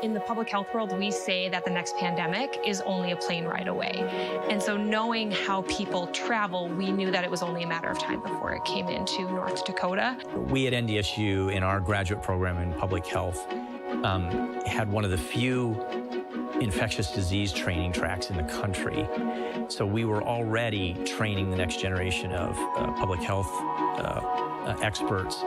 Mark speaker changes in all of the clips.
Speaker 1: In the public health world, we say that the next pandemic is only a plane ride away. And so knowing how people travel, we knew that it was only a matter of time before it came into North Dakota.
Speaker 2: We at NDSU, in our graduate program in public health, had one of the few infectious disease training tracks in the country. So we were already training the next generation of public health experts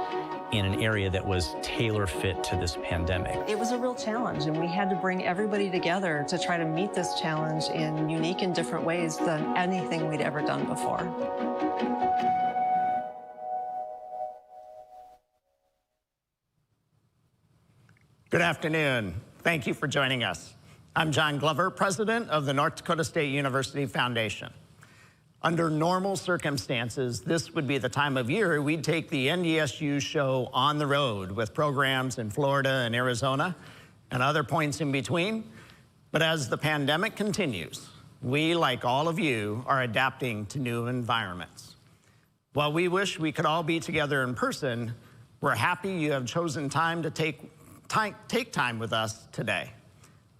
Speaker 2: in an area that was tailor-fit to this pandemic.
Speaker 3: It was a real challenge, and we had to bring everybody together to try to meet this challenge in unique and different ways than anything we'd ever done before.
Speaker 4: Good afternoon. Thank you for joining us. I'm John Glover, president of the North Dakota State University Foundation. Under normal circumstances, this would be the time of year we'd take the NDSU show on the road with programs in Florida and Arizona and other points in between. But as the pandemic continues, we, like all of you, are adapting to new environments. While we wish we could all be together in person, we're happy you have chosen time to take time with us today.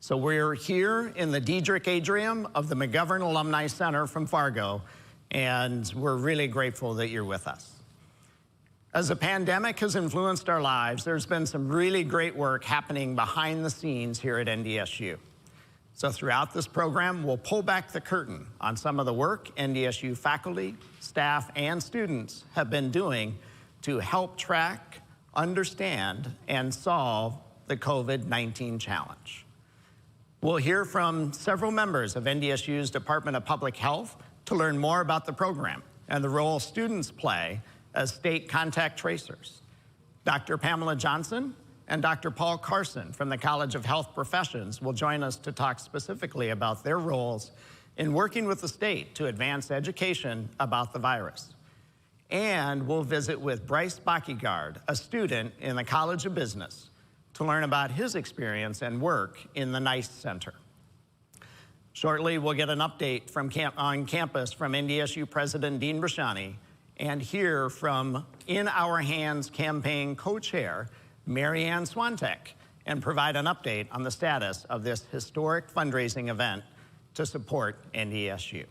Speaker 4: So we're here in the Diedrich Atrium of the McGovern Alumni Center from Fargo, and we're really grateful that you're with us. As the pandemic has influenced our lives, there's been some really great work happening behind the scenes here at NDSU. So throughout this program, we'll pull back the curtain on some of the work NDSU faculty, staff, and students have been doing to help track, understand, and solve the COVID-19 challenge. We'll hear from several members of NDSU's Department of Public Health to learn more about the program and the role students play as state contact tracers. Dr. Pamela Johnson and Dr. Paul Carson from the College of Health Professions will join us to talk specifically about their roles in working with the state to advance education about the virus. And we'll visit with Bryce Bakigard, a student in the College of Business, to learn about his experience and work in the NICE Center. Shortly, we'll get an update from on campus from NDSU President Dean Brashani and hear from In Our Hands campaign co-chair Marianne Swantek and provide an update on the status of this historic fundraising event to support NDSU.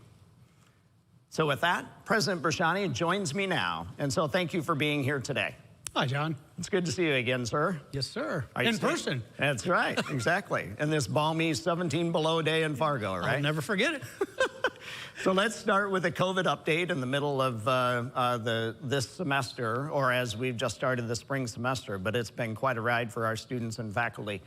Speaker 4: So with that, President Brashani joins me now, and so thank you for being here today.
Speaker 5: Hi, John.
Speaker 4: It's good to see you again, sir.
Speaker 5: Yes, sir. In person.
Speaker 4: That's right, exactly. And this balmy 17 below day in Fargo, right?
Speaker 5: I'll never forget it.
Speaker 4: So let's start with a COVID update in the middle of this semester, or as we've just started the spring semester, but it's been quite a ride for our students and faculty.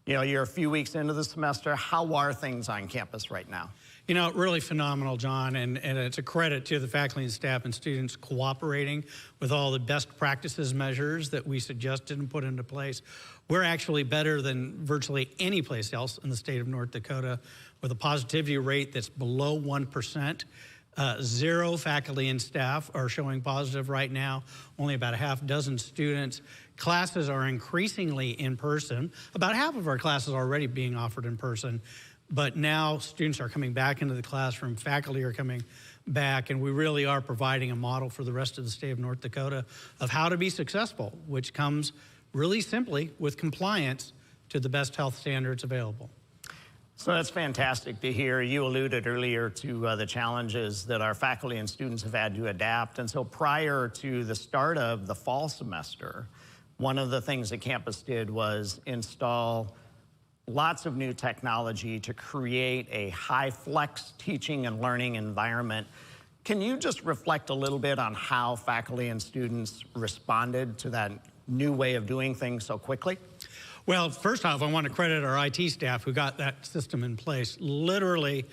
Speaker 4: You know, you're a few weeks into the semester. How are things on campus right now?
Speaker 5: You know, really phenomenal, John, and it's a credit to the faculty and staff and students cooperating with all the best practices measures that we suggested and put into place. We're actually better than virtually any place else in the state of North Dakota with a positivity rate that's below 1%. 0 faculty and staff are showing positive right now, only about a half dozen students. Classes are increasingly in person. About half of our classes are already being offered in person. But now students are coming back into the classroom, faculty are coming back, and we really are providing a model for the rest of the state of North Dakota of how to be successful, which comes really simply with compliance to the best health standards available.
Speaker 4: So that's fantastic to hear. You alluded earlier to the challenges that our faculty and students have had to adapt. And so prior to the start of the fall semester, one of the things that campus did was install lots of new technology to create a high-flex teaching and learning environment. Can you just reflect a little bit on how faculty and students responded to that new way of doing things so quickly?
Speaker 5: Well, first off, I want to credit our IT staff who got that system in place. Literally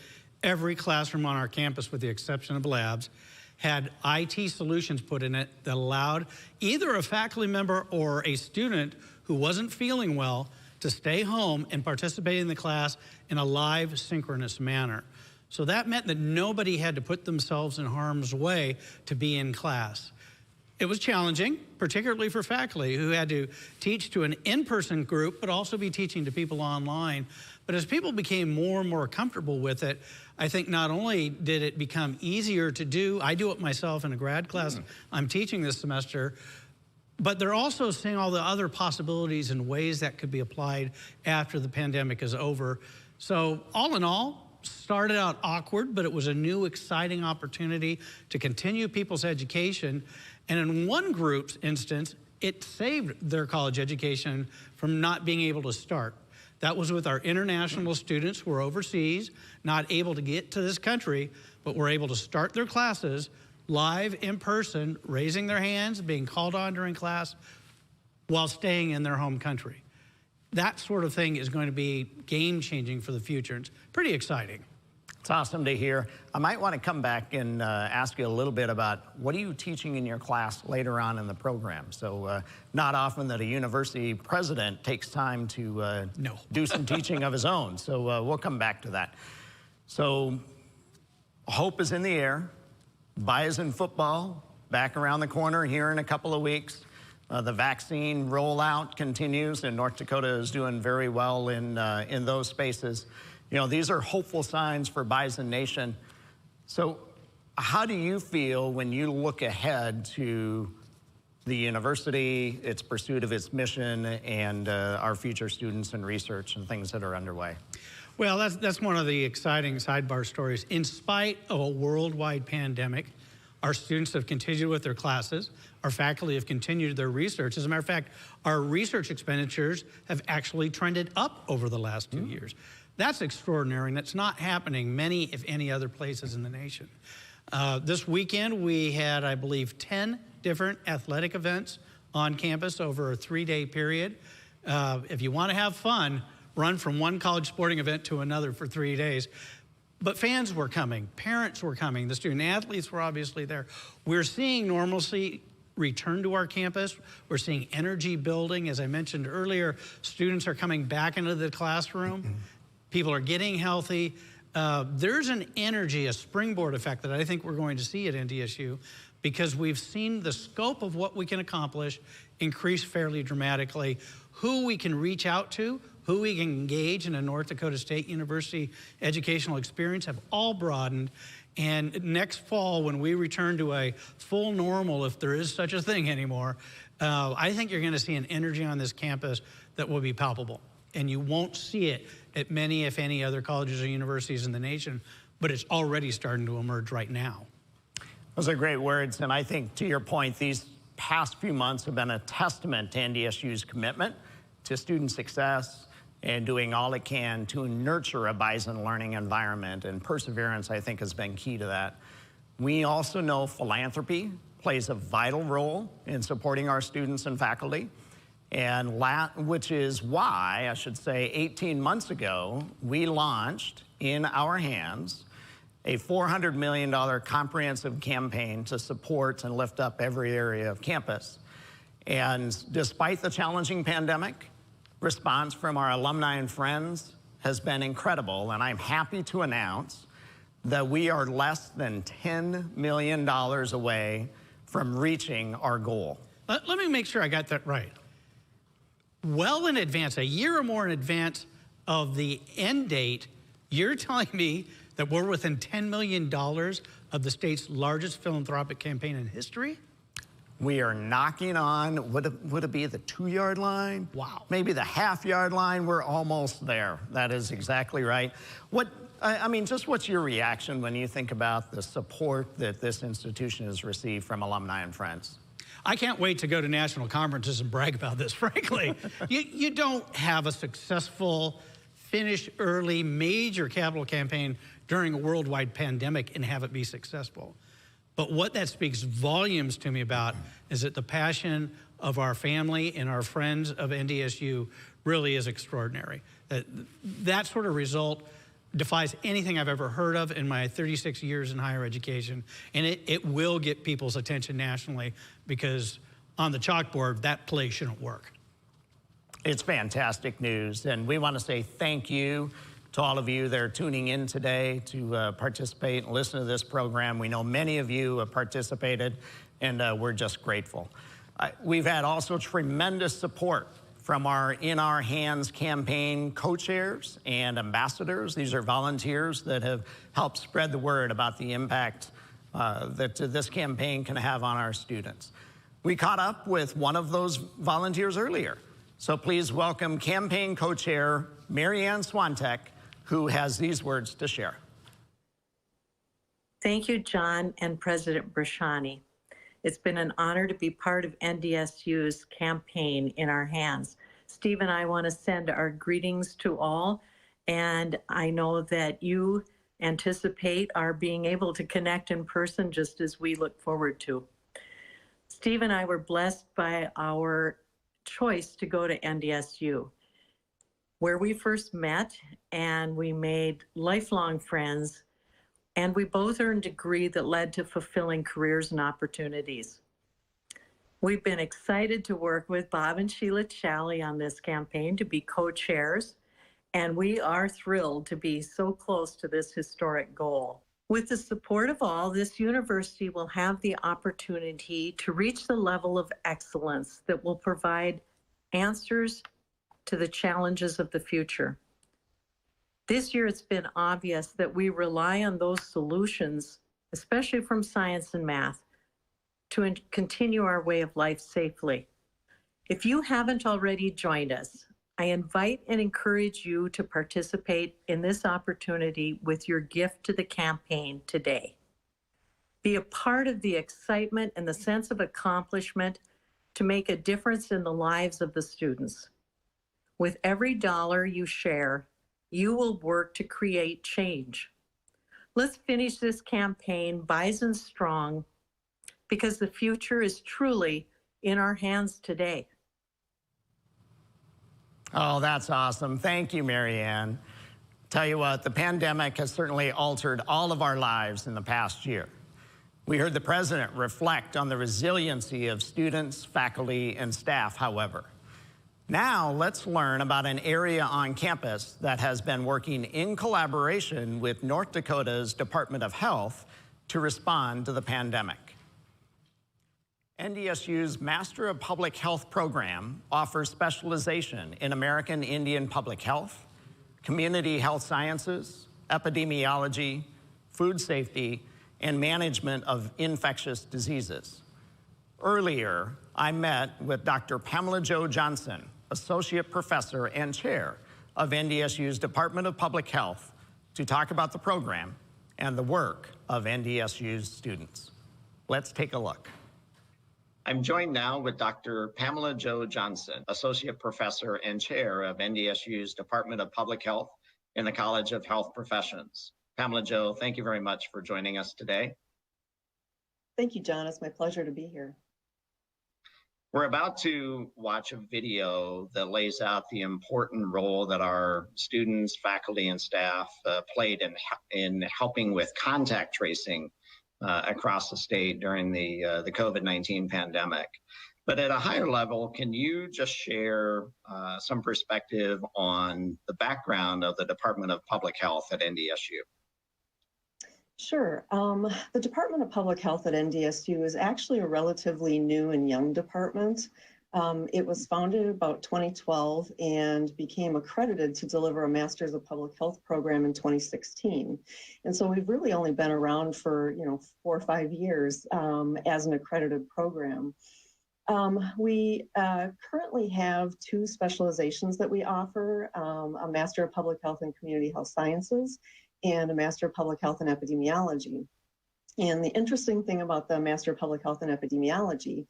Speaker 5: every classroom on our campus, with the exception of labs, had IT solutions put in it that allowed either a faculty member or a student who wasn't feeling well to stay home and participate in the class in a live, synchronous manner. So that meant that nobody had to put themselves in harm's way to be in class. It was challenging, particularly for faculty who had to teach to an in-person group, but also be teaching to people online. But as people became more and more comfortable with it, I think not only did it become easier to do, I do it myself in a grad class I'm teaching this semester, But they're also seeing all the other possibilities and ways that could be applied after the pandemic is over. So all in all, started out awkward, but it was a new, exciting opportunity to continue people's education. And in one group's instance, it saved their college education from not being able to start. That was with our international students who were overseas, not able to get to this country, but were able to start their classes live in person, raising their hands, being called on during class while staying in their home country. That sort of thing is going to be game-changing for the future. It's pretty exciting.
Speaker 4: It's awesome to hear. I might want to come back and ask you a little bit about what are you teaching in your class later on in the program? So not often that a university president takes time to do some teaching of his own. So we'll come back to that. So hope is in the air. Bison football back around the corner here in a couple of weeks. The vaccine rollout continues, and North Dakota is doing very well in those spaces. You know, these are hopeful signs for Bison Nation. So how do you feel when you look ahead to the university, its pursuit of its mission, and our future students and research and things that are underway?
Speaker 5: Well, that's one of the exciting sidebar stories. In spite of a worldwide pandemic, our students have continued with their classes. Our faculty have continued their research. As a matter of fact, our research expenditures have actually trended up over the last 2 years. That's extraordinary, and it's not happening many, if any, other places in the nation. This weekend, we had, I believe, 10 different athletic events on campus over a 3-day period. If you want to have fun, run from one college sporting event to another for 3 days. But fans were coming, parents were coming, the student athletes were obviously there. We're seeing normalcy return to our campus. We're seeing energy building. As I mentioned earlier, students are coming back into the classroom. People are getting healthy. There's an energy, a springboard effect that I think we're going to see at NDSU because we've seen the scope of what we can accomplish increase fairly dramatically. Who we can reach out to, who we can engage in a North Dakota State University educational experience have all broadened. And next fall, when we return to a full normal, if there is such a thing anymore, I think you're going to see an energy on this campus that will be palpable. And you won't see it at many, if any, other colleges or universities in the nation, but it's already starting to emerge right now.
Speaker 4: Those are great words, and I think, to your point, these past few months have been a testament to NDSU's commitment to student success and doing all it can to nurture a Bison learning environment, and perseverance, I think, has been key to that. We also know philanthropy plays a vital role in supporting our students and faculty, and which is why, I should say, 18 months ago, we launched in our hands a $400 million comprehensive campaign to support and lift up every area of campus. And despite the challenging pandemic, response from our alumni and friends has been incredible, and I'm happy to announce that we are less than $10 million away from reaching our goal.
Speaker 5: Let me make sure I got that right. Well in advance, a year or more in advance of the end date, you're telling me that we're within $10 million of the state's largest philanthropic campaign in history?
Speaker 4: We are knocking on, would it be the 2-yard line?
Speaker 5: Wow.
Speaker 4: Maybe the half-yard line. We're almost there. That is exactly right. I mean, just what's your reaction when you think about the support that this institution has received from alumni and friends?
Speaker 5: I can't wait to go to national conferences and brag about this, frankly. You don't have a successful, finish early, major capital campaign during a worldwide pandemic and have it be successful. But what that speaks volumes to me about is that the passion of our family and our friends of NDSU really is extraordinary. That sort of result defies anything I've ever heard of in my 36 years in higher education, and it will get people's attention nationally because on the chalkboard, that play shouldn't work.
Speaker 4: It's fantastic news, and we want to say thank you to all of you that are tuning in today to participate and listen to this program. We know many of you have participated, and we're just grateful. We've had also tremendous support from our In Our Hands campaign co-chairs and ambassadors. These are volunteers that have helped spread the word about the impact that this campaign can have on our students. We caught up with one of those volunteers earlier. So please welcome campaign co-chair Marianne Swantek, who has these words to share.
Speaker 6: Thank you, John and President Brashani. It's been an honor to be part of NDSU's campaign in our hands. Steve and I want to send our greetings to all, and I know that you anticipate our being able to connect in person just as we look forward to. Steve and I were blessed by our choice to go to NDSU, where we first met, and we made lifelong friends, and we both earned a degree that led to fulfilling careers and opportunities. We've been excited to work with Bob and Sheila Challey on this campaign to be co-chairs, and we are thrilled to be so close to this historic goal. With the support of all, this university will have the opportunity to reach the level of excellence that will provide answers to the challenges of the future. This year, it's been obvious that we rely on those solutions, especially from science and math, to continue our way of life safely. If you haven't already joined us, I invite and encourage you to participate in this opportunity with your gift to the campaign today. Be a part of the excitement and the sense of accomplishment to make a difference in the lives of the students. With every dollar you share, you will work to create change. Let's finish this campaign Bison strong, because the future is truly in our hands today.
Speaker 4: Oh, that's awesome. Thank you, Marianne. Tell you what, the pandemic has certainly altered all of our lives in the past year. We heard the president reflect on the resiliency of students, faculty, and staff, however. Now, let's learn about an area on campus that has been working in collaboration with North Dakota's Department of Health to respond to the pandemic. NDSU's Master of Public Health program offers specialization in American Indian public health, community health sciences, epidemiology, food safety, and management of infectious diseases. Earlier, I met with Dr. Pamela Jo Johnson, Associate Professor and Chair of NDSU's Department of Public Health, to talk about the program and the work of NDSU's students. Let's take a look. I'm joined now with Dr. Pamela Jo Johnson, Associate Professor and Chair of NDSU's Department of Public Health in the College of Health Professions. Pamela Jo, thank you very much for joining us today.
Speaker 3: Thank you, John. It's my pleasure to be here.
Speaker 4: We're about to watch a video that lays out the important role that our students, faculty, and staff played in helping with contact tracing across the state during the COVID-19 pandemic. But at a higher level, can you just share some perspective on the background of the Department of Public Health at NDSU?
Speaker 3: Sure. The Department of Public Health at NDSU is actually a relatively new and young department. It was founded about 2012 and became accredited to deliver a Master's of Public Health program in 2016. And so we've really only been around for 4 or 5 years as an accredited program. We currently have 2 specializations that we offer, a Master of Public Health and Community Health Sciences and a Master of Public Health and Epidemiology. And the interesting thing about the Master of Public Health and Epidemiology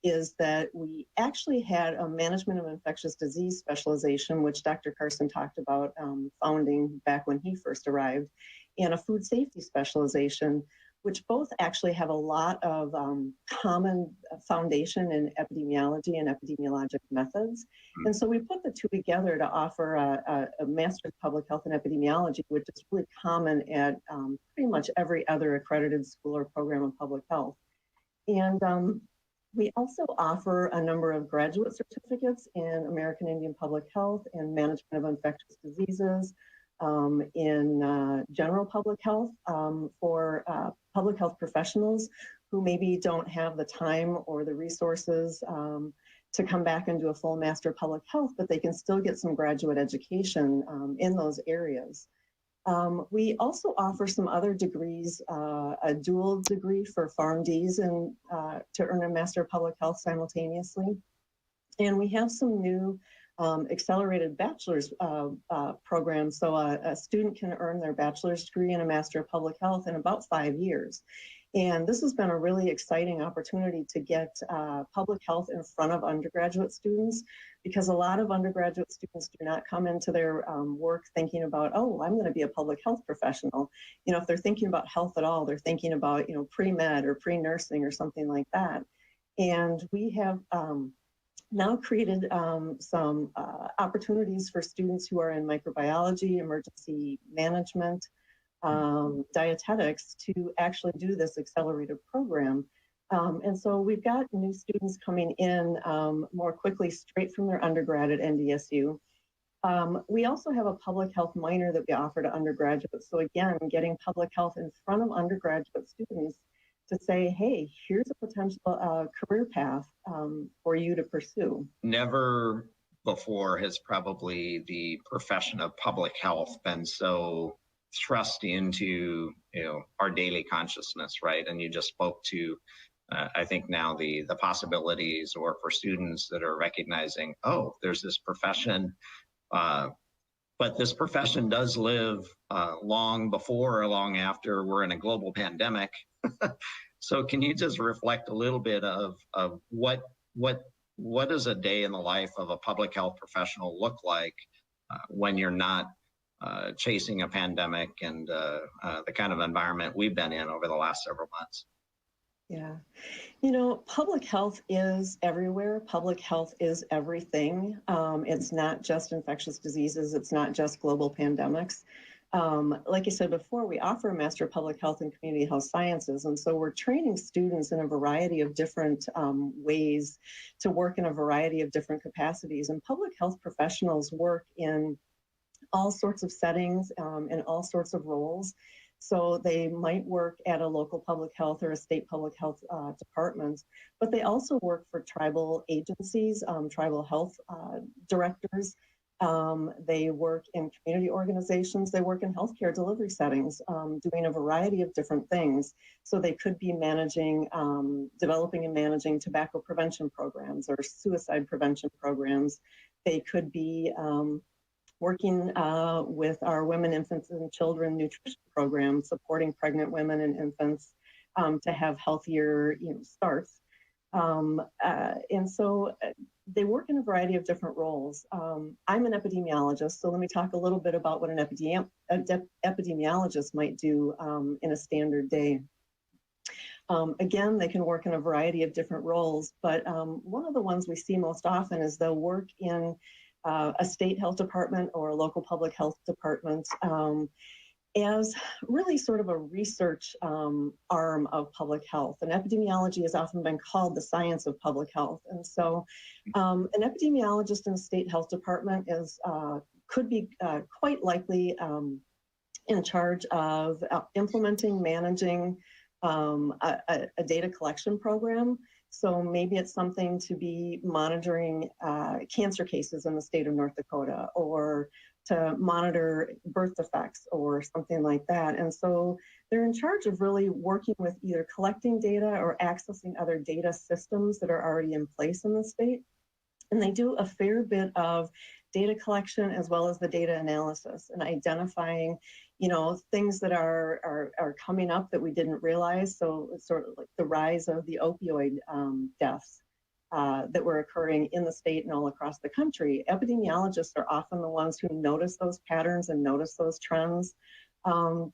Speaker 3: is that we actually had a Management of Infectious Disease specialization, which Dr. Carson talked about founding back when he first arrived, and a Food Safety specialization, which both actually have a lot of common foundation in epidemiology and epidemiologic methods. And so we put the 2 together to offer a Master of Public Health and Epidemiology, which is really common at pretty much every other accredited school or program in public health. And we also offer a number of graduate certificates in American Indian Public Health and Management of Infectious Diseases, in general public health for public health professionals who maybe don't have the time or the resources to come back and do a full Master of Public Health, but they can still get some graduate education in those areas. We also offer some other degrees, a dual degree for PharmDs and to earn a Master of Public Health simultaneously. And we have some new accelerated bachelor's programs. So a student can earn their bachelor's degree and a Master of Public Health in about 5 years. And this has been a really exciting opportunity to get public health in front of undergraduate students, because a lot of undergraduate students do not come into their work thinking about, oh, I'm going to be a public health professional. You know, if they're thinking about health at all, they're thinking about, you know, pre-med or pre-nursing or something like that. And we have now created some opportunities for students who are in microbiology, emergency management, dietetics to actually do this accelerated program. And so we've got new students coming in more quickly straight from their undergrad at NDSU. We also have a public health minor that we offer to undergraduates. So again, getting public health in front of undergraduate students to say, hey, here's a potential career path for you to pursue.
Speaker 7: Never before has probably the profession of public health been so thrust into, you know, our daily consciousness, right? And you just spoke to, I think now the possibilities, or for students that are recognizing, oh, there's this profession, but this profession does live long before or long after we're in a global pandemic. So can you just reflect a little bit of what does a day in the life of a public health professional look like when you're not chasing a pandemic and the kind of environment we've been in over the last several months?
Speaker 3: Yeah, you know, public health is everywhere. Public health is everything. It's not just infectious diseases. It's not just global pandemics. Like I said before, we offer a Master of Public Health and Community Health Sciences. And so we're training students in a variety of different ways to work in a variety of different capacities. And public health professionals work in all sorts of settings and all sorts of roles. So they might work at a local public health or a state public health department, but they also work for tribal agencies, tribal health directors. They work in community organizations. They work in healthcare delivery settings, doing a variety of different things. So they could be managing, developing and managing tobacco prevention programs or suicide prevention programs. They could be working with our women, infants, and children nutrition program, supporting pregnant women and infants to have healthier, starts. And so they work in a variety of different roles. I'm an epidemiologist, so let me talk a little bit about what an epidemiologist might do in a standard day. Again, they can work in a variety of different roles, but one of the ones we see most often is they'll work in a state health department or a local public health department as really sort of a research arm of public health. And epidemiology has often been called the science of public health. And so an epidemiologist in a state health department could be quite likely in charge of implementing, managing a data collection program. So maybe it's something to be monitoring cancer cases in the state of North Dakota, or to monitor birth defects or something like that. And so they're in charge of really working with either collecting data or accessing other data systems that are already in place in the state. And they do a fair bit of data collection as well as the data analysis and identifying, things that are coming up that we didn't realize. So it's sort of like the rise of the opioid deaths that were occurring in the state and all across the country. Epidemiologists are often the ones who notice those patterns and notice those trends.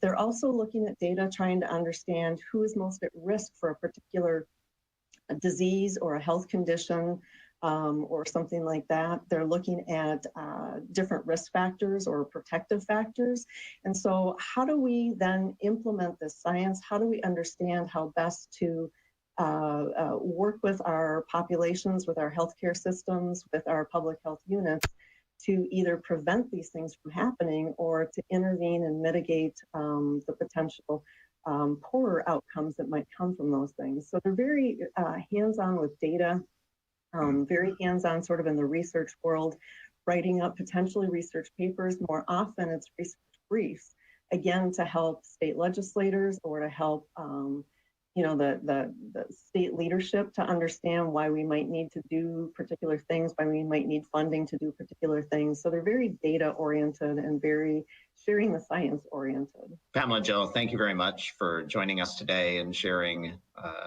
Speaker 3: They're also looking at data, trying to understand who is most at risk for a particular disease or a health condition, or something like that. They're looking at different risk factors or protective factors. And so how do we then implement this science? How do we understand how best to work with our populations, with our healthcare systems, with our public health units to either prevent these things from happening or to intervene and mitigate the potential poorer outcomes that might come from those things. So they're very hands-on with data, very hands-on sort of in the research world, writing up potentially research papers. More often it's research briefs again, to help state legislators or to help the state leadership to understand why we might need to do particular things, why we might need funding to do particular things. So they're very data oriented and very sharing the science oriented.
Speaker 7: Pamela Jo, thank you very much for joining us today and sharing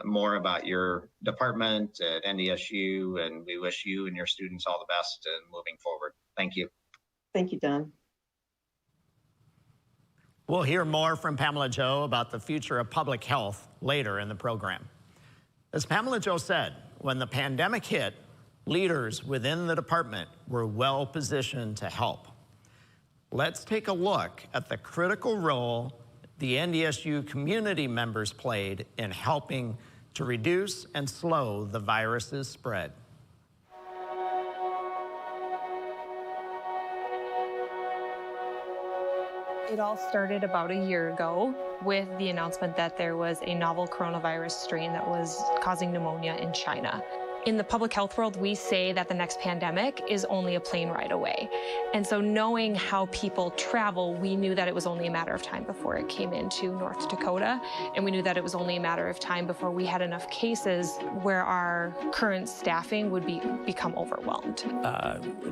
Speaker 7: more about your department at NDSU, and we wish you and your students all the best in moving forward. Thank you.
Speaker 3: Thank you, Don.
Speaker 4: We'll hear more from Pamela Jo about the future of public health later in the program. As Pamela Jo said, when the pandemic hit, leaders within the department were well positioned to help. Let's take a look at the critical role the NDSU community members played in helping to reduce and slow the virus's spread.
Speaker 1: It all started about a year ago with the announcement that there was a novel coronavirus strain that was causing pneumonia in China. In the public health world, we say that the next pandemic is only a plane ride away. And so knowing how people travel, we knew that it was only a matter of time before it came into North Dakota. And we knew that it was only a matter of time before we had enough cases where our current staffing would become overwhelmed.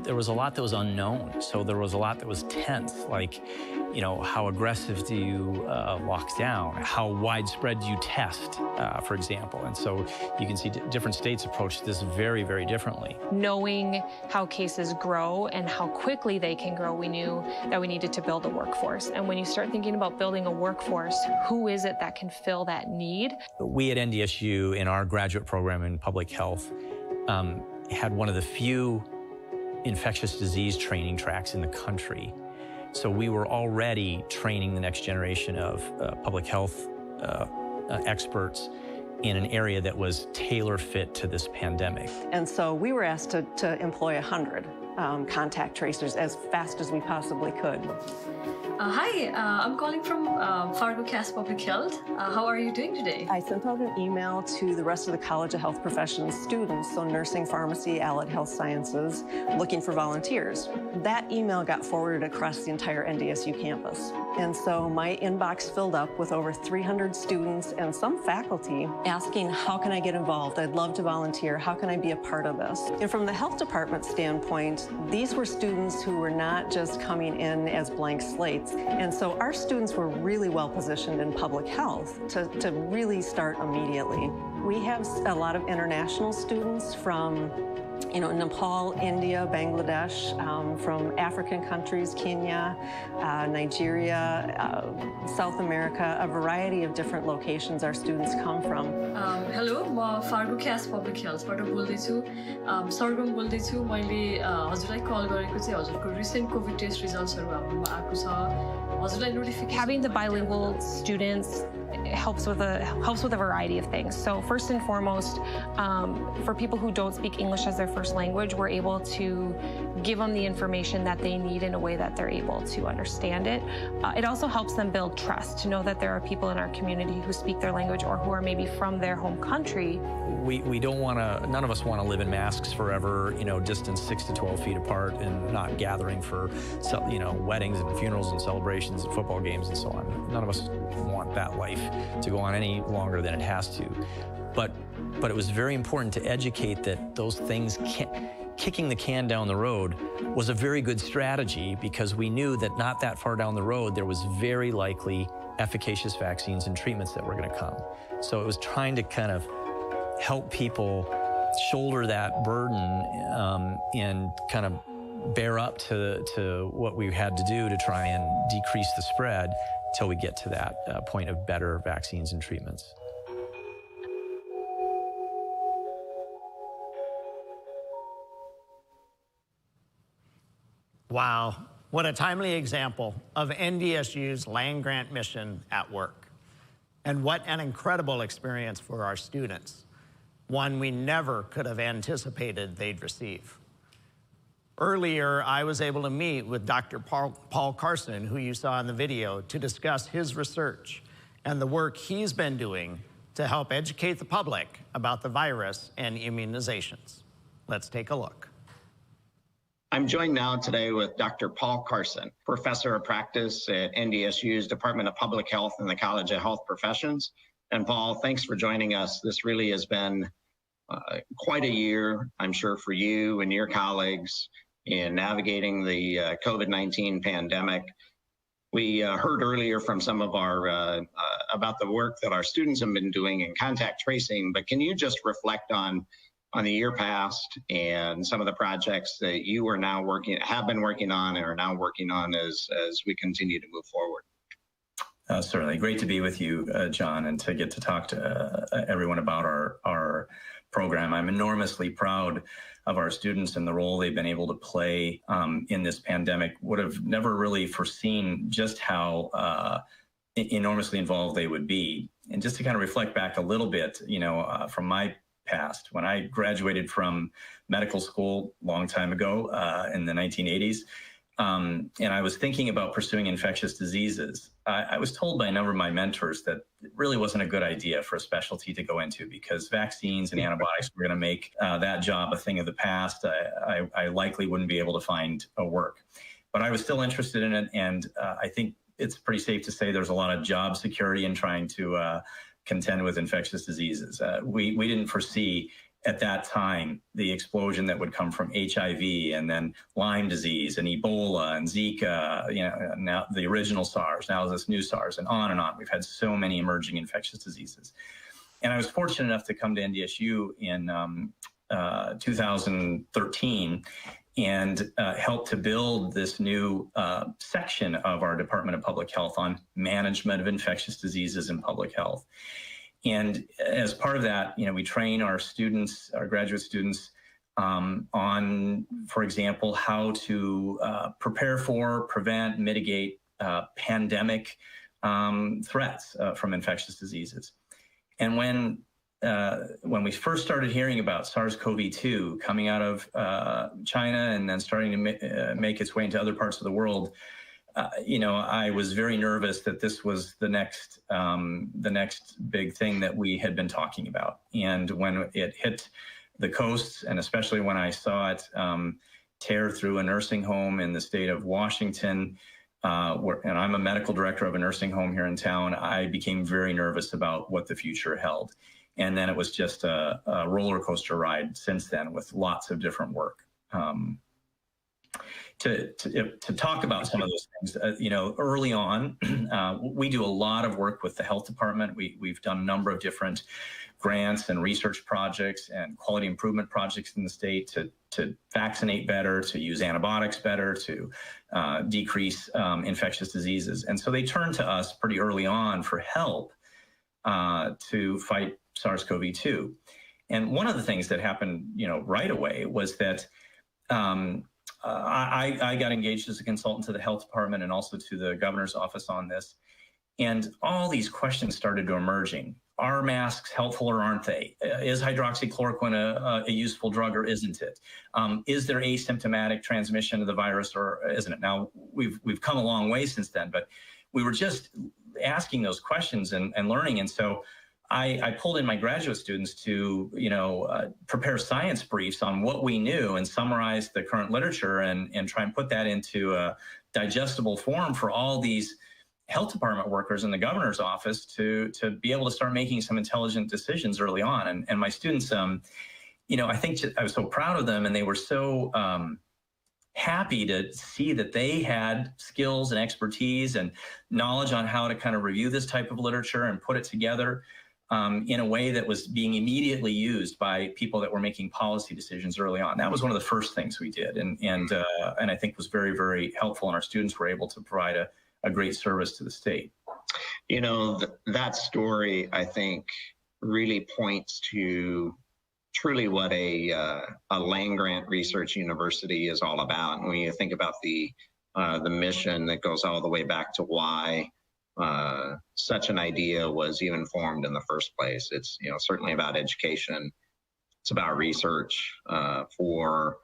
Speaker 2: There was a lot that was unknown. So there was a lot that was tense, like, you know, how aggressive do you lock down? How widespread do you test, for example? And so you can see different states approach this very, very differently.
Speaker 1: Knowing how cases grow and how quickly they can grow, we knew that we needed to build a workforce. And when you start thinking about building a workforce, who is it that can fill that need?
Speaker 2: We at NDSU, in our graduate program in public health, had one of the few infectious disease training tracks in the country. So we were already training the next generation of public health experts in an area that was tailor-fit to this pandemic.
Speaker 8: And so we were asked to employ 100 contact tracers as fast as we possibly could.
Speaker 9: Hi, I'm calling from Fargo Cass Public Health. How are you doing today?
Speaker 8: I sent out an email to the rest of the College of Health Professions students, so nursing, pharmacy, allied health sciences, looking for volunteers. That email got forwarded across the entire NDSU campus. And so my inbox filled up with over 300 students and some faculty asking, how can I get involved? I'd love to volunteer. How can I be a part of this? And from the health department standpoint, these were students who were not just coming in as blank slates. And so our students were really well positioned in public health to really start immediately. We have a lot of international students from Nepal, India, Bangladesh, from African countries, Kenya, Nigeria, South America, a variety of different locations our students come from.
Speaker 9: Hello, म Fargo Cass Public Healthबाट बोल्दैछु सरगम बोल्दैछु मैले हजुरलाई कल गरेको चाहिँ हजुरको recent covid test रिजल्ट्सहरु हाम्रोमा आएको छ हजुरलाई notification
Speaker 1: Having the bilingual students helps with a variety of things. So first and foremost, for people who don't speak English as their first language, we're able to give them the information that they need in a way that they're able to understand it. It also helps them build trust, to know that there are people in our community who speak their language or who are maybe from their home country.
Speaker 2: We don't want to, none of us want to live in masks forever, distanced 6 to 12 feet apart and not gathering for, weddings and funerals and celebrations and football games and so on. None of us want that life to go on any longer than it has to. But it was very important to educate that those things kicking the can down the road was a very good strategy, because we knew that not that far down the road there was very likely efficacious vaccines and treatments that were going to come. So it was trying to kind of help people shoulder that burden and kind of bear up to what we had to do to try and decrease the spread till we get to that point of better vaccines and treatments.
Speaker 4: Wow, what a timely example of NDSU's land-grant mission at work. And what an incredible experience for our students, one we never could have anticipated they'd receive. Earlier, I was able to meet with Dr. Paul Carson, who you saw in the video, to discuss his research and the work he's been doing to help educate the public about the virus and immunizations. Let's take a look.
Speaker 7: I'm joined now today with Dr. Paul Carson, Professor of Practice at NDSU's Department of Public Health and the College of Health Professions. And Paul, thanks for joining us. This really has been quite a year, I'm sure, for you and your colleagues in navigating the COVID-19 pandemic. We heard earlier from some of our about the work that our students have been doing in contact tracing, but can you just reflect on the year past and some of the projects that you are now have been working on and are now working on as we continue to move forward?
Speaker 2: Certainly. Great to be with you, John, and to get to talk to everyone about our program. I'm enormously proud of our students and the role they've been able to play in this pandemic. Would have never really foreseen just how enormously involved they would be. And just to kind of reflect back a little bit, from my past, when I graduated from medical school a long time ago in the 1980s, and I was thinking about pursuing infectious diseases, I was told by a number of my mentors that it really wasn't a good idea for a specialty to go into because vaccines and antibiotics were going to make that job a thing of the past. I likely wouldn't be able to find a work. But I was still interested in it, and I think it's pretty safe to say there's a lot of job security in trying to contend with infectious diseases. We didn't foresee at that time the explosion that would come from HIV and then Lyme disease and Ebola and Zika, now the original SARS, now this new SARS, and on and on. We've had so many emerging infectious diseases. And I was fortunate enough to come to NDSU in 2013 and help to build this new section of our Department of Public Health on management of infectious diseases in public health. And as part of that, we train our students, our graduate students, on, for example, how to prepare for, prevent, mitigate pandemic threats from infectious diseases. And when we first started hearing about SARS-CoV-2 coming out of China and then starting to make its way into other parts of the world, I was very nervous that this was the next big thing that we had been talking about. And when it hit the coasts, and especially when I saw it tear through a nursing home in the state of Washington, and I'm a medical director of a nursing home here in town, I became very nervous about what the future held. And then it was just a roller coaster ride since then with lots of different work. To talk about some of those things, early on, we do a lot of work with the health department. We've done a number of different grants and research projects and quality improvement projects in the state to vaccinate better, to use antibiotics better, to decrease infectious diseases. And so they turned to us pretty early on for help to fight SARS-CoV-2. And one of the things that happened, right away was that I got engaged as a consultant to the health department and also to the governor's office on this. And all these questions started to emerging. Are masks helpful or aren't they? Is hydroxychloroquine a useful drug or isn't it? Is there asymptomatic transmission of the virus or isn't it? Now, we've come a long way since then, but we were just asking those questions and learning. And so I pulled in my graduate students to, prepare science briefs on what we knew and summarize the current literature and try and put that into a digestible form for all these health department workers in the governor's office to be able to start making some intelligent decisions early on. And my students, I think I was so proud of them, and they were so happy to see that they had skills and expertise and knowledge on how to kind of review this type of literature and put it together in a way that was being immediately used by people that were making policy decisions early on. That was one of the first things we did, and I think was very, very helpful, and our students were able to provide a great service to the state.
Speaker 7: That story, I think, really points to truly what a land-grant research university is all about. And when you think about the mission that goes all the way back to why such an idea was even formed in the first place. It's certainly about education. It's about research for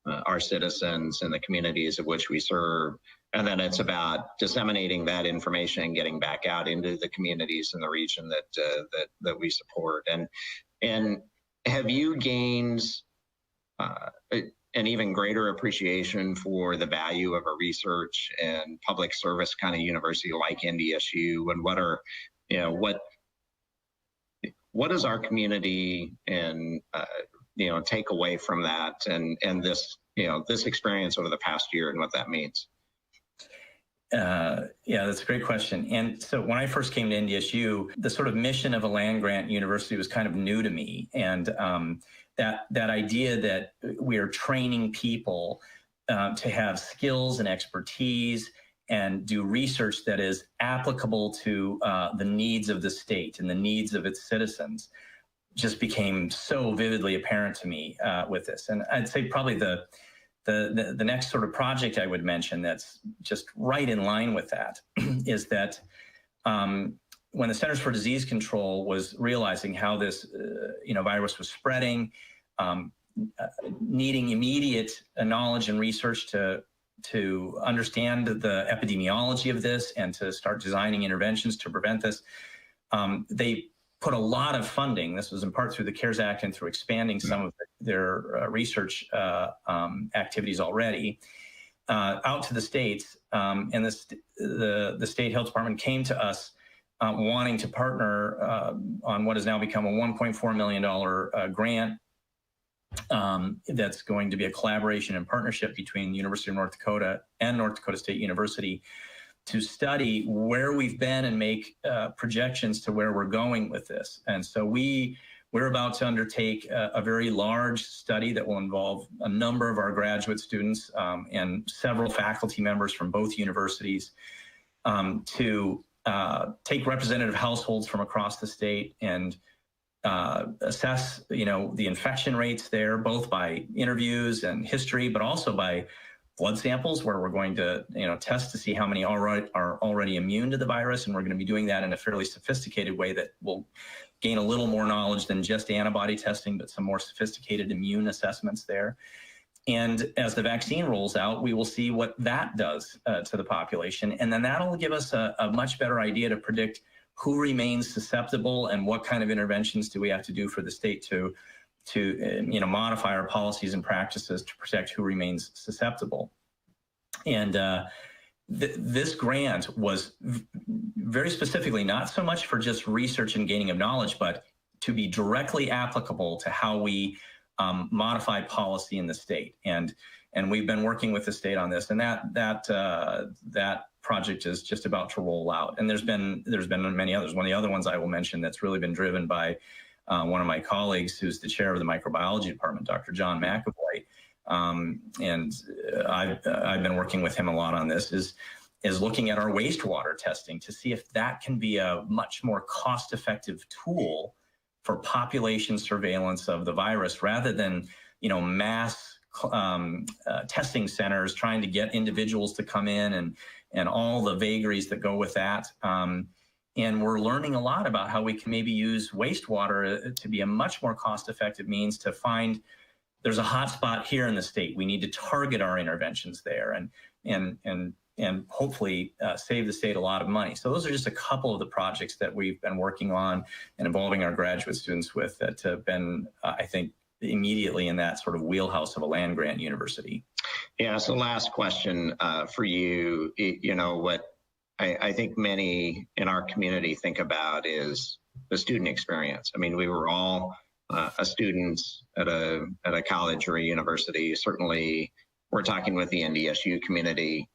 Speaker 7: our citizens and the communities of which we serve, and then it's about disseminating that information and getting back out into the communities in the region that we support. And have you gained an even greater appreciation for the value of a research and public service kind of university like NDSU, and what does our community and take away from that and this this experience over the past year and what that means?
Speaker 2: Yeah, that's a great question. And so when I first came to NDSU, the sort of mission of a land-grant university was kind of new to me. And that idea that we are training people to have skills and expertise and do research that is applicable to the needs of the state and the needs of its citizens just became so vividly apparent to me with this. And I'd say probably the next sort of project I would mention that's just right in line with that is that when the Centers for Disease Control was realizing how this virus was spreading, needing immediate knowledge and research to understand the epidemiology of this and to start designing interventions to prevent this, they put a lot of funding. This was in part through the CARES Act and through expanding some of their research activities already out to the states. And the state health department came to us wanting to partner on what has now become a $1.4 million grant that's going to be a collaboration and partnership between the University of North Dakota and North Dakota State University to study where we've been and make projections to where we're going with this. And so we're about to undertake a very large study that will involve a number of our graduate students and several faculty members from both universities to take representative households from across the state and assess, the infection rates there, both by interviews and history, but also by blood samples, where we're going to, test to see how many are already immune to the virus. And we're going to be doing that in a fairly sophisticated way that will gain a little more knowledge than just antibody testing, but some more sophisticated immune assessments there. And as the vaccine rolls out, we will see what that does to the population. And then that'll give us a much better idea to predict who remains susceptible and what kind of interventions do we have to do for the state to modify our policies and practices to protect who remains susceptible. And this grant was very specifically not so much for just research and gaining of knowledge, but to be directly applicable to how we modify policy in the state. And we've been working with the state on this, and that project is just about to roll out. And there's been many others. One of the other ones I will mention that's really been driven by one of my colleagues who's the chair of the microbiology department, Dr. John McAvoy, and I've been working with him a lot on this, is looking at our wastewater testing to see if that can be a much more cost-effective tool for population surveillance of the virus, rather than mass testing centers trying to get individuals to come in and all the vagaries that go with that. And we're learning a lot about how we can maybe use wastewater to be a much more cost-effective means to find there's a hot spot here in the state. We need to target our interventions there and hopefully save the state a lot of money. So those are just a couple of the projects that we've been working on and involving our graduate students with that have been, I think, immediately in that sort of wheelhouse of a land-grant university.
Speaker 7: Yeah, so last question for you, what I think many in our community think about is the student experience. I mean, we were all students at a college or a university. Certainly, we're talking with the NDSU community.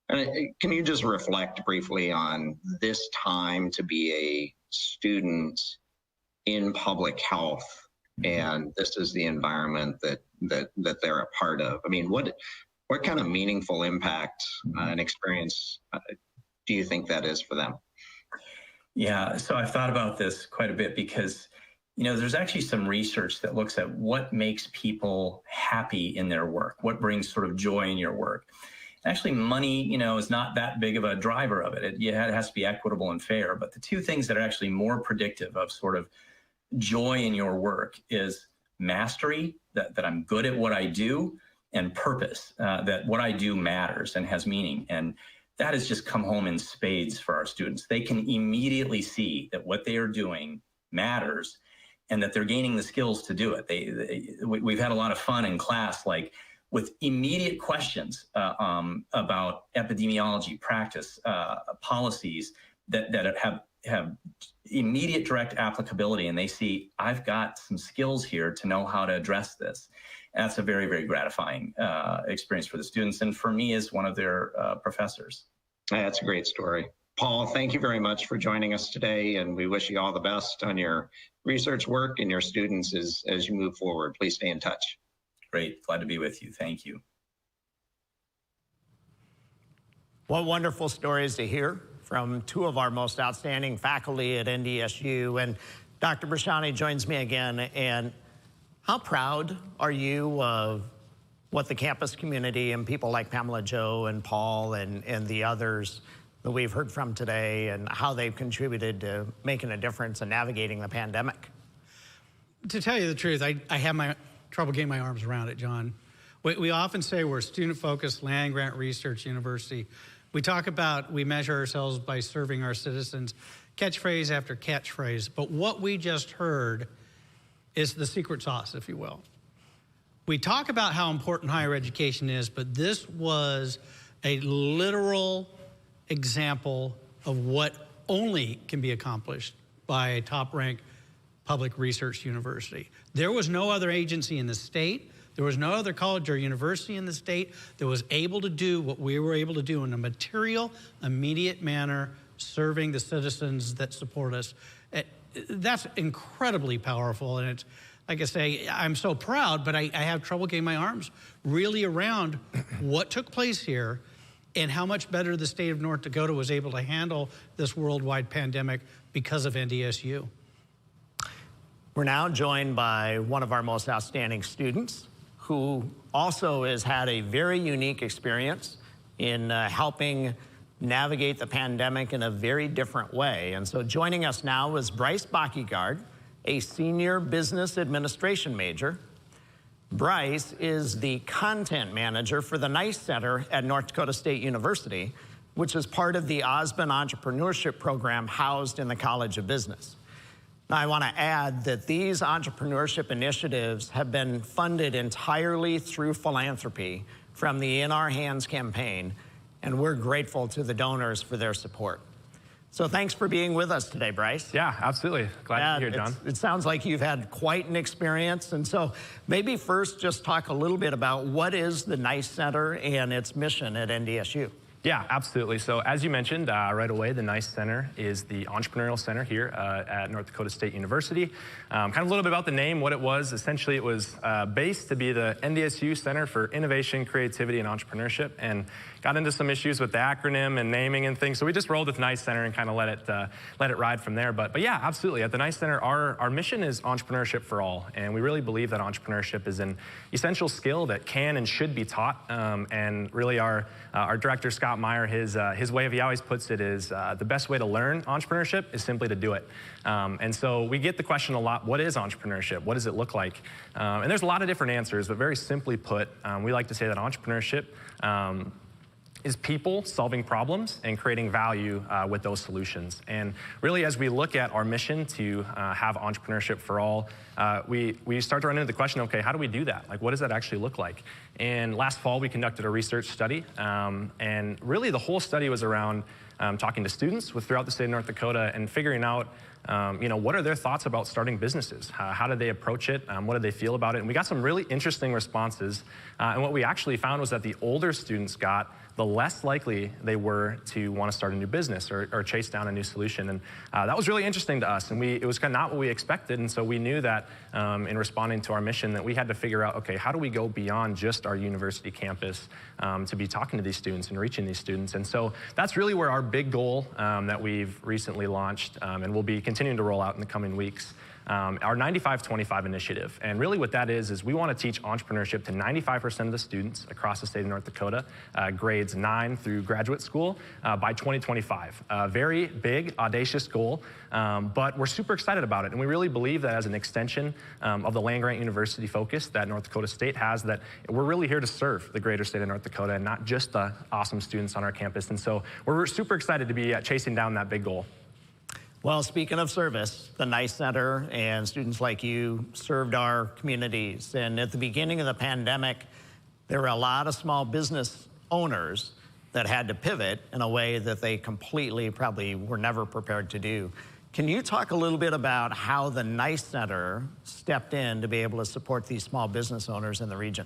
Speaker 7: Can you just reflect briefly on this time to be a student in public health, and this is the environment that they're a part of? I mean, what kind of meaningful impact and experience do you think that is for them?
Speaker 2: Yeah, so I've thought about this quite a bit because, there's actually some research that looks at what makes people happy in their work, what brings sort of joy in your work. Actually, money, is not that big of a driver of it. It has to be equitable and fair. But the two things that are actually more predictive of sort of joy in your work is mastery, that I'm good at what I do, and purpose, that what I do matters and has meaning. And that has just come home in spades for our students. They can immediately see that what they are doing matters and that they're gaining the skills to do it. We've had a lot of fun in class, like
Speaker 10: with immediate questions about epidemiology, practice, policies that have immediate direct applicability, and they see, I've got some skills here to know how to address this. And that's a very, very gratifying experience for the students and for me as one of their professors.
Speaker 7: That's a great story. Paul, thank you very much for joining us today, and we wish you all the best on your research work and your students as you move forward. Please stay in touch.
Speaker 10: Great. Glad to be with you. Thank you.
Speaker 4: What wonderful stories to hear from two of our most outstanding faculty at NDSU. And Dr. Brashani joins me again. And how proud are you of what the campus community and people like Pamela Jo and Paul and the others that we've heard from today, and how they've contributed to making a difference in navigating the pandemic?
Speaker 5: To tell you the truth, I have my trouble getting my arms around it, John. We often say we're a student-focused land-grant research university. We talk about we measure ourselves by serving our citizens, catchphrase after catchphrase. But what we just heard is the secret sauce, if you will. We talk about how important higher education is, but this was a literal example of what only can be accomplished by a top-ranked public research university. There was no other agency in the state, there was no other college or university in the state that was able to do what we were able to do in a material, immediate manner, serving the citizens that support us. That's incredibly powerful, and it's, like I say, I'm so proud, but I have trouble getting my arms really around what took place here and how much better the state of North Dakota was able to handle this worldwide pandemic because of NDSU.
Speaker 4: We're now joined by one of our most outstanding students, who also has had a very unique experience in helping navigate the pandemic in a very different way. And so joining us now is Bryce Bachigard, a senior business administration major. Bryce is the content manager for the NICE Center at North Dakota State University, which is part of the Osmond Entrepreneurship Program housed in the College of Business. Now, I want to add that these entrepreneurship initiatives have been funded entirely through philanthropy from the In Our Hands campaign, and we're grateful to the donors for their support. So thanks for being with us today, Bryce.
Speaker 11: Yeah, absolutely. Glad to be here, John.
Speaker 4: It sounds like you've had quite an experience. And so maybe first just talk a little bit about what is the NICE Center and its mission at NDSU.
Speaker 11: Yeah, absolutely. So as you mentioned right away, the NICE Center is the entrepreneurial center here at North Dakota State University. Kind of a little bit about the name, what it was. Essentially, it was based to be the NDSU Center for Innovation, Creativity, and Entrepreneurship, and got into some issues with the acronym and naming and things. So we just rolled with NICE Center and kind of let it ride from there. But yeah, absolutely. At the NICE Center, our mission is entrepreneurship for all, and we really believe that entrepreneurship is an essential skill that can and should be taught. And really, our director Scott Meyer, his way of he always puts it is the best way to learn entrepreneurship is simply to do it. And so we get the question a lot: what is entrepreneurship? What does it look like? And there's a lot of different answers, but very simply put, we like to say that entrepreneurship is people solving problems and creating value with those solutions. And really, as we look at our mission to have entrepreneurship for all, we start to run into the question, okay, how do we do that? Like, what does that actually look like? And last fall, we conducted a research study, and really the whole study was around talking to students throughout the state of North Dakota and figuring out what are their thoughts about starting businesses? How did they approach it? What did they feel about it? And we got some really interesting responses. And what we actually found was that the older students got, the less likely they were to want to start a new business or chase down a new solution. And that was really interesting to us. And it was kind of not what we expected. And so we knew that in responding to our mission that we had to figure out, okay, how do we go beyond just our university campus to be talking to these students and reaching these students? And so that's really where our big goal that we've recently launched and we'll be continuing to roll out in the coming weeks, our 95-25 initiative. And really what that is we want to teach entrepreneurship to 95% of the students across the state of North Dakota, grades 9 through graduate school by 2025. A very big, audacious goal, but we're super excited about it. And we really believe that as an extension of the land-grant university focus that North Dakota State has, that we're really here to serve the greater state of North Dakota and not just the awesome students on our campus. And so we're super excited to be chasing down that big goal.
Speaker 4: Well, speaking of service, the NICE Center and students like you served our communities. And at the beginning of the pandemic, there were a lot of small business owners that had to pivot in a way that they completely probably were never prepared to do. Can you talk a little bit about how the NICE Center stepped in to be able to support these small business owners in the region?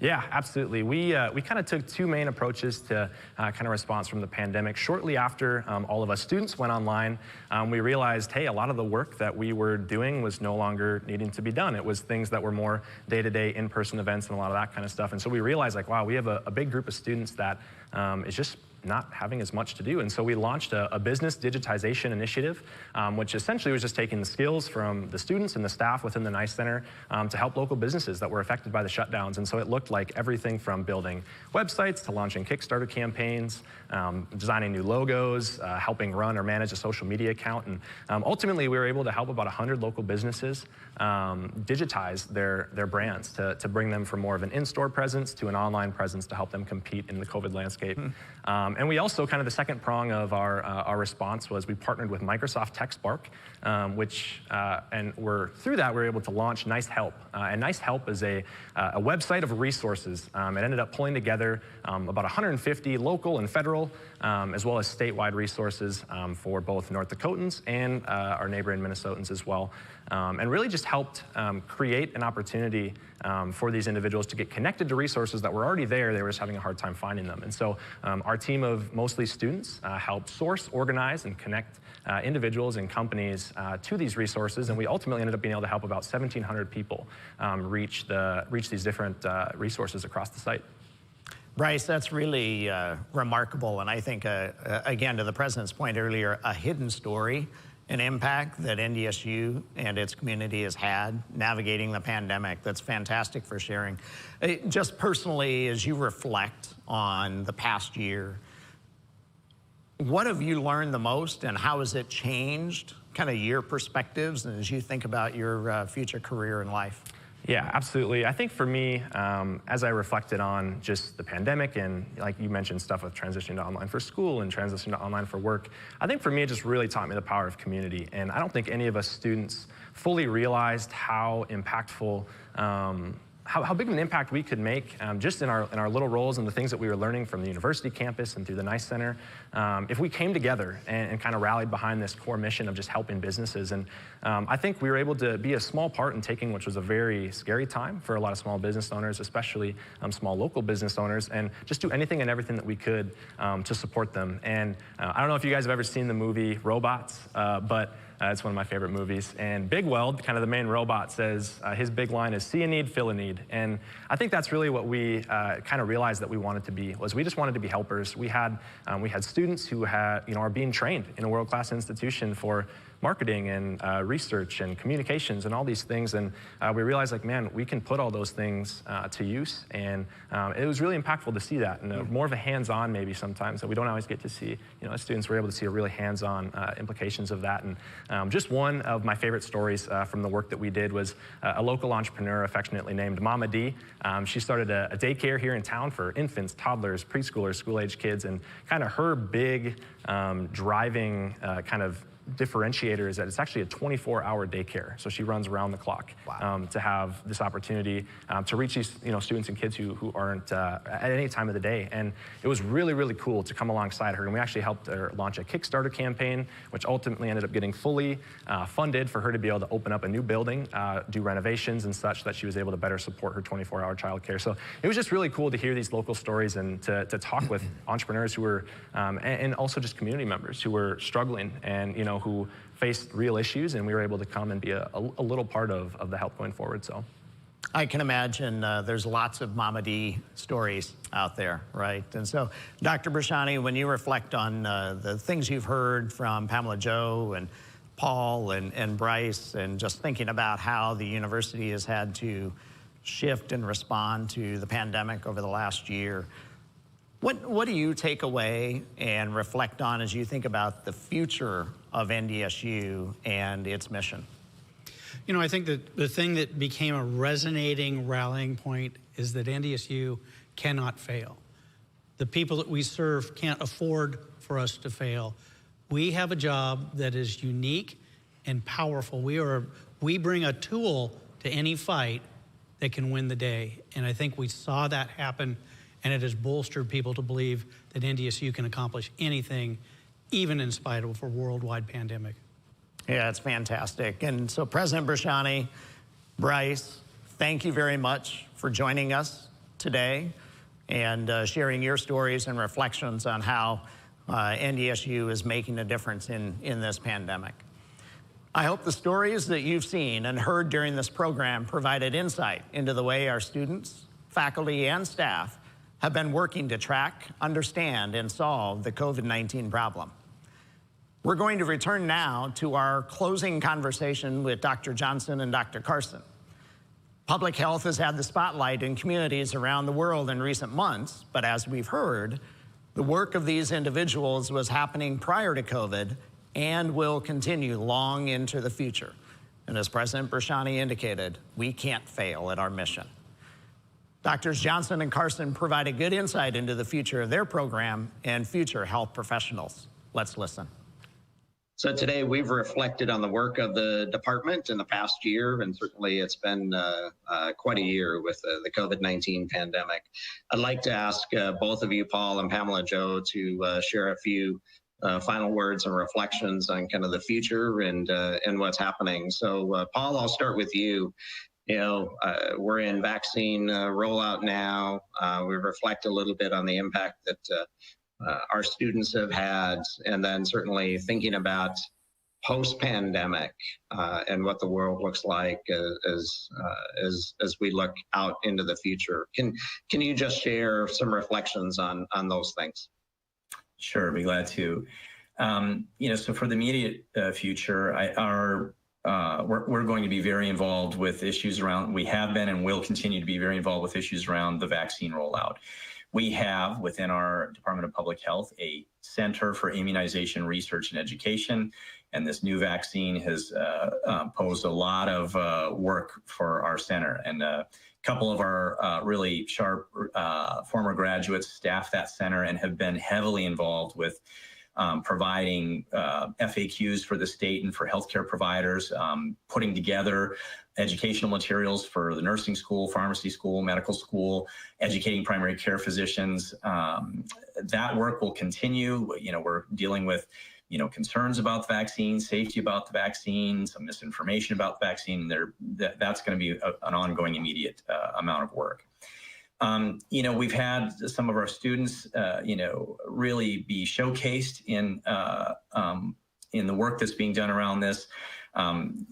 Speaker 11: Yeah, absolutely. We kind of took two main approaches to kind of response from the pandemic. Shortly after all of us students went online, we realized, hey, a lot of the work that we were doing was no longer needing to be done. It was things that were more day-to-day in-person events and a lot of that kind of stuff. And so we realized, like, wow, we have a big group of students that is just not having as much to do. And so we launched a business digitization initiative, which essentially was just taking the skills from the students and the staff within the NICE Center to help local businesses that were affected by the shutdowns. And so it looked like everything from building websites to launching Kickstarter campaigns, designing new logos, helping run or manage a social media account. And ultimately, we were able to help about 100 local businesses digitize their brands to bring them from more of an in-store presence to an online presence to help them compete in the COVID landscape. And we also, kind of the second prong of our response was we partnered with Microsoft TechSpark, through that we were able to launch NICE Help. And NICE Help is a website of resources. It ended up pulling together about 150 local and federal, as well as statewide resources for both North Dakotans and our neighboring Minnesotans as well. And really just helped create an opportunity for these individuals to get connected to resources that were already there. They were just having a hard time finding them. And so our team of mostly students helped source, organize, and connect individuals and companies to these resources. And we ultimately ended up being able to help about 1,700 people reach these different resources across the site.
Speaker 4: Bryce, that's really remarkable. And I think, again, to the President's point earlier, a hidden story, an impact that NDSU and its community has had navigating the pandemic. That's fantastic for sharing. Just personally, as you reflect on the past year, what have you learned the most, and how has it changed kind of your perspectives and as you think about your future career in life?
Speaker 11: Yeah, absolutely. I think for me, as I reflected on just the pandemic and, like you mentioned, stuff with transitioning to online for school and transitioning to online for work, I think for me it just really taught me the power of community. And I don't think any of us students fully realized how impactful, how big of an impact we could make just in our little roles and the things that we were learning from the university campus and through the NICE Center, if we came together and kind of rallied behind this core mission of just helping businesses. And I think we were able to be a small part in taking, which was a very scary time for a lot of small business owners, especially small local business owners, and just do anything and everything that we could to support them. And I don't know if you guys have ever seen the movie Robots, but it's one of my favorite movies. And Big Weld, kind of the main robot, says his big line is "see a need, fill a need." And I think that's really what we kind of realized that we wanted to be, was we just wanted to be helpers. We had students who are being trained in a world-class institution for marketing and research and communications and all these things. And we realized, like, man, we can put all those things to use. And it was really impactful to see that, and more of a hands-on maybe sometimes that we don't always get to see. You know, as students were able to see a really hands-on implications of that. And just one of my favorite stories from the work that we did was a local entrepreneur affectionately named Mama D. She started a daycare here in town for infants, toddlers, preschoolers, school-age kids, and kind of her big driving kind of differentiator is that it's actually a 24-hour daycare. So she runs around the clock. Wow. To have this opportunity to reach these students and kids who aren't at any time of the day. And it was really, really cool to come alongside her. And we actually helped her launch a Kickstarter campaign, which ultimately ended up getting fully funded for her to be able to open up a new building, do renovations and such, that she was able to better support her 24-hour childcare. So it was just really cool to hear these local stories and to talk with entrepreneurs who were, and also just community members who were struggling and, who faced real issues, and we were able to come and be a little part of the help going forward. So
Speaker 4: I can imagine there's lots of Mama D stories out there, right? And so, Dr. Brashani, when you reflect on the things you've heard from Pamela Jo and Paul and Bryce, and just thinking about how the university has had to shift and respond to the pandemic over the last year, what do you take away and reflect on as you think about the future of NDSU and its mission?
Speaker 5: I think that the thing that became a resonating rallying point is that NDSU cannot fail. The people that we serve can't afford for us to fail. We have a job that is unique and powerful. We bring a tool to any fight that can win the day. And I think we saw that happen, and it has bolstered people to believe that NDSU can accomplish anything, even in spite of a worldwide pandemic.
Speaker 4: Yeah, it's fantastic. And so President Brashani, Bryce, thank you very much for joining us today and sharing your stories and reflections on how NDSU is making a difference in this pandemic. I hope the stories that you've seen and heard during this program provided insight into the way our students, faculty, and staff have been working to track, understand, and solve the COVID-19 problem. We're going to return now to our closing conversation with Dr. Johnson and Dr. Carson. Public health has had the spotlight in communities around the world in recent months, but as we've heard, the work of these individuals was happening prior to COVID and will continue long into the future. And as President Brashani indicated, we can't fail at our mission. Doctors Johnson and Carson provided good insight into the future of their program and future health professionals. Let's listen.
Speaker 7: So today we've reflected on the work of the department in the past year, and certainly it's been quite a year with the COVID-19 pandemic. I'd like to ask both of you, Paul and Pamela Jo, to share a few final words and reflections on kind of the future and what's happening. So Paul, I'll start with you. You know, we're in vaccine rollout now. We reflect a little bit on the impact that our students have had, and then certainly thinking about post-pandemic and what the world looks like as we look out into the future. Can you just share some reflections on those things?
Speaker 10: Sure, be glad to. You know, so for the immediate future, we're going to be very involved with issues around, we have been and will continue to be very involved with issues around the vaccine rollout. We have within our Department of Public Health a Center for Immunization Research and Education, and this new vaccine has posed a lot of work for our center. And a couple of our really sharp former graduates staff that center and have been heavily involved with providing FAQs for the state and for healthcare providers, putting together educational materials for the nursing school, pharmacy school, medical school, educating primary care physicians. That work will continue. You know, we're dealing with, you know, concerns about the vaccine, safety about the vaccine, some misinformation about the vaccine. That's going to be an ongoing immediate amount of work. You know, we've had some of our students, you know, really be showcased in the work that's being done around this.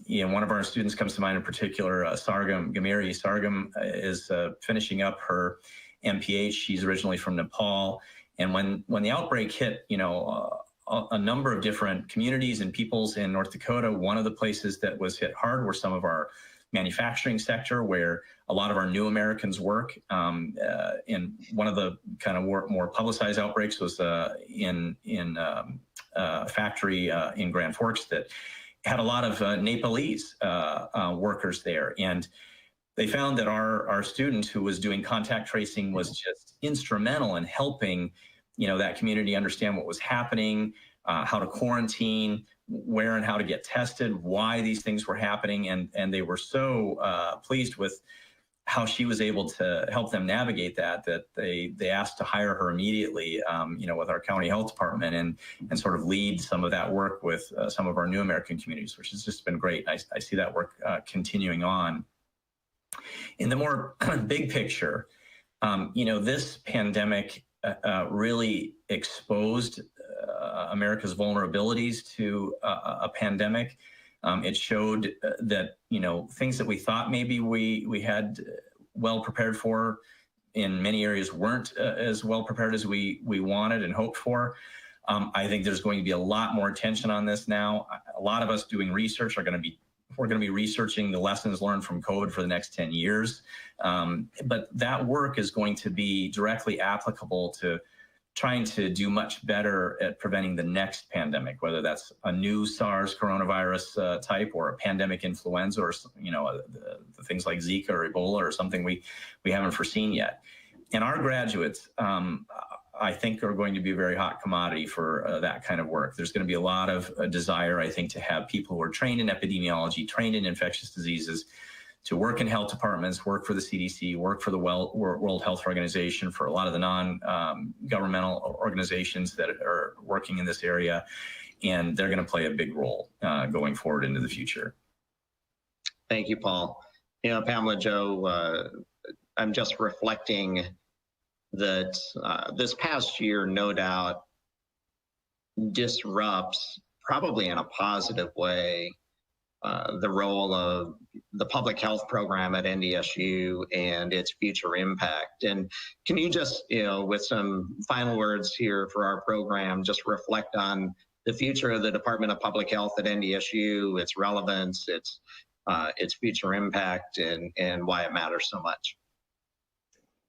Speaker 10: You know, one of our students comes to mind in particular, Sargam Gamiri. Sargam is finishing up her MPH. She's originally from Nepal. And when the outbreak hit, you know, a number of different communities and peoples in North Dakota, one of the places that was hit hard were some of our manufacturing sector, where a lot of our new Americans work. And one of the kind of more publicized outbreaks was in a factory in Grand Forks that had a lot of Nepalese workers there. And they found that our student who was doing contact tracing was just instrumental in helping, you know, that community understand what was happening, how to quarantine, where and how to get tested, why these things were happening. And they were so pleased with how she was able to help them navigate that they asked to hire her immediately, you know, with our county health department and sort of lead some of that work with some of our new American communities, which has just been great. I see that work continuing on. In the more big picture, you know, this pandemic really exposed America's vulnerabilities to a pandemic. It showed that, you know, things that we thought maybe we had well prepared for in many areas weren't as well prepared as we wanted and hoped for. I think there's going to be a lot more attention on this now. A lot of us doing research we're going to be researching the lessons learned from COVID for the next 10 years. But that work is going to be directly applicable to trying to do much better at preventing the next pandemic, whether that's a new SARS coronavirus type or a pandemic influenza or, you know, the things like Zika or Ebola or something we haven't foreseen yet. And our graduates, I think, are going to be a very hot commodity for that kind of work. There's going to be a lot of desire, I think, to have people who are trained in epidemiology, trained in infectious diseases, to work in health departments, work for the CDC, work for the World Health Organization, for a lot of the non-governmental organizations that are working in this area. And they're going to play a big role going forward into the future.
Speaker 7: Thank you, Paul. You know, Pamela, Joe, I'm just reflecting that this past year, no doubt, disrupts, probably in a positive way, the role of the public health program at NDSU and its future impact. And can you just, you know, with some final words here for our program, just reflect on the future of the Department of Public Health at NDSU, its relevance, its future impact, and why it matters so much?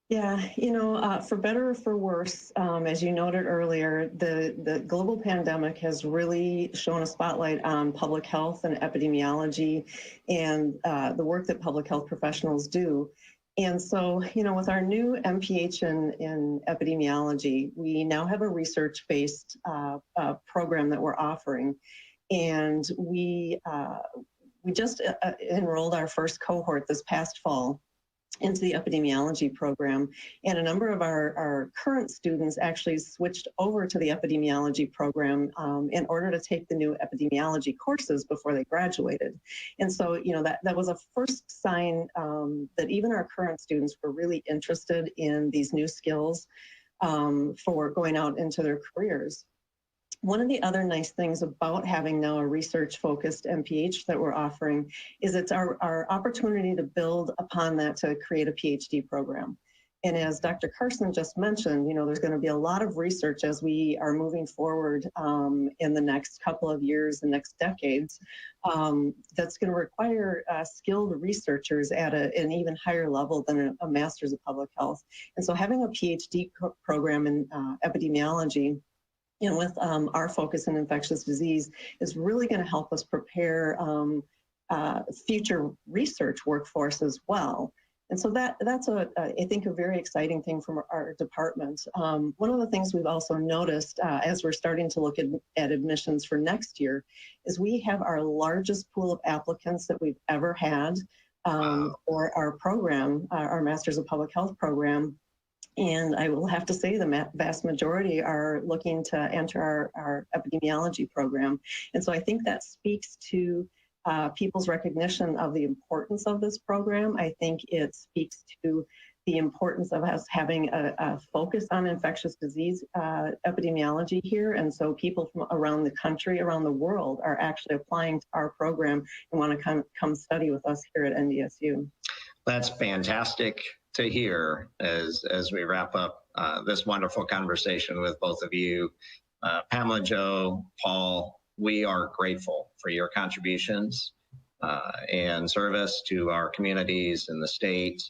Speaker 3: Yeah, you know, for better or for worse, as you noted earlier, the global pandemic has really shown a spotlight on public health and epidemiology and the work that public health professionals do. And so, you know, with our new MPH in epidemiology, we now have a research-based program that we're offering. And we just enrolled our first cohort this past fall into the epidemiology program. And a number of our current students actually switched over to the epidemiology program in order to take the new epidemiology courses before they graduated. And so, you know, that was a first sign that even our current students were really interested in these new skills for going out into their careers. One of the other nice things about having now a research-focused MPH that we're offering is it's our opportunity to build upon that to create a PhD program. And as Dr. Carson just mentioned, you know, there's going to be a lot of research as we are moving forward in the next couple of years, the next decades, that's going to require skilled researchers at an even higher level than a master's of public health. And so having a PhD program in epidemiology, you know, with our focus in infectious disease, is really going to help us prepare future research workforce as well. And so that's I think a very exciting thing from our department. One of the things we've also noticed as we're starting to look at admissions for next year is we have our largest pool of applicants that we've ever had for our program, our Masters of Public Health program. And I will have to say the vast majority are looking to enter our epidemiology program. And so I think that speaks to people's recognition of the importance of this program. I think it speaks to the importance of us having a focus on infectious disease epidemiology here. And so people from around the country, around the world, are actually applying to our program and want to come study with us here at NDSU.
Speaker 7: That's fantastic to hear as we wrap up this wonderful conversation with both of you. Pamela, Joe, Paul, we are grateful for your contributions and service to our communities and the state,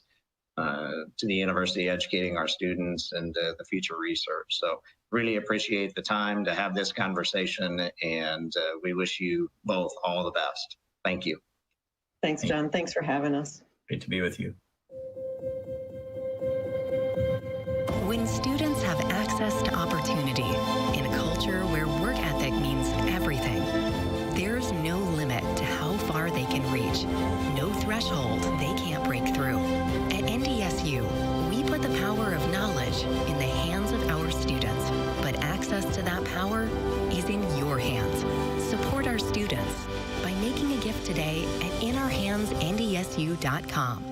Speaker 7: to the university educating our students and the future research. So really appreciate the time to have this conversation, and we wish you both all the best. Thank you.
Speaker 3: Thanks, John. Thanks for having us.
Speaker 10: Great to be with you.
Speaker 12: When students have access to opportunity in a culture where work ethic means everything, there's no limit to how far they can reach, no threshold they can't break through. At NDSU, we put the power of knowledge in the hands of our students, but access to that power is in your hands. Support our students by making a gift today at inourhandsndsu.com.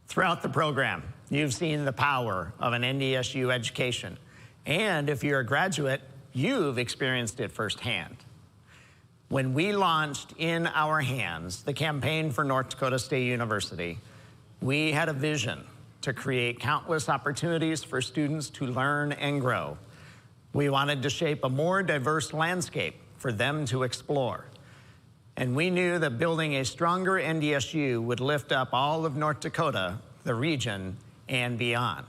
Speaker 4: Throughout the program, you've seen the power of an NDSU education. And if you're a graduate, you've experienced it firsthand. When we launched In Our Hands, the campaign for North Dakota State University, we had a vision to create countless opportunities for students to learn and grow. We wanted to shape a more diverse landscape for them to explore. And we knew that building a stronger NDSU would lift up all of North Dakota, the region, and beyond.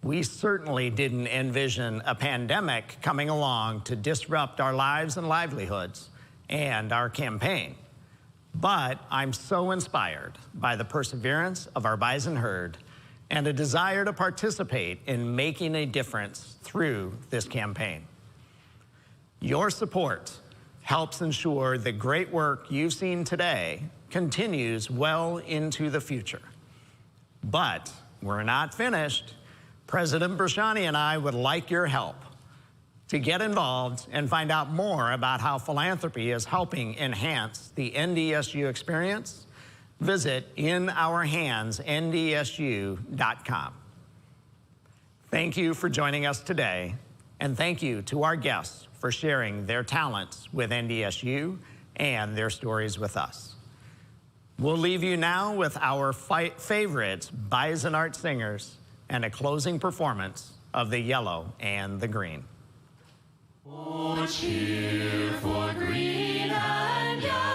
Speaker 4: We certainly didn't envision a pandemic coming along to disrupt our lives and livelihoods and our campaign. But I'm so inspired by the perseverance of our bison herd and a desire to participate in making a difference through this campaign. Your support helps ensure the great work you've seen today continues well into the future. But we're not finished. President Brashani and I would like your help. To get involved and find out more about how philanthropy is helping enhance the NDSU experience, visit inourhandsndsu.com. Thank you for joining us today, and thank you to our guests for sharing their talents with NDSU and their stories with us. We'll leave you now with our favorite Bison Art singers and a closing performance of The Yellow and the Green.
Speaker 13: Oh, cheer for green and yellow.